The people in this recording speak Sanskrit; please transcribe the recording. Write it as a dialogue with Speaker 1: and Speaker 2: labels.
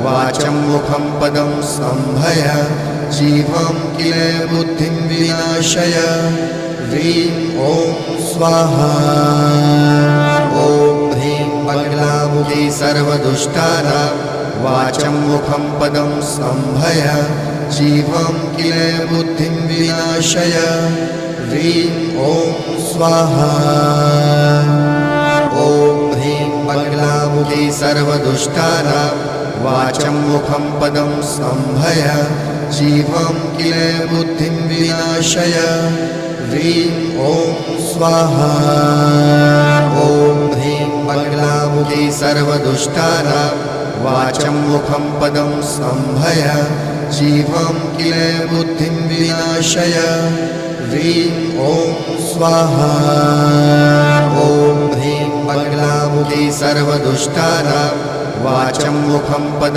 Speaker 1: वाचं मुखं पदं सम्भय जीवं किल बुद्धिं विनाशय ह्रीं ॐ स्वाहा ॐ ह्रीं बगलामुखी सर्वदुष्टानां वाचं मुखं पदं सम्भय जीवं किल बुद्धिं विनाशय ह्रीं ॐ स्वाहा ॐ ह्रीं बगलामुखी सर्वदुष्टानां वाचं मुखं पदं सम्भय जीवं किल बुद्धिं विनाशय ह्रीं ॐ स्वाहा ॐ ह्रीं बगलामुखी सर्वदुष्टानां वाचं मुखं पदं सम्भय जीवं किल बुद्धिं विनाशय ह्रीं ॐ स्वाहा ॐ ह्रीं बगलामुखी सर्वदुष्टानां वाचं मुखं पदं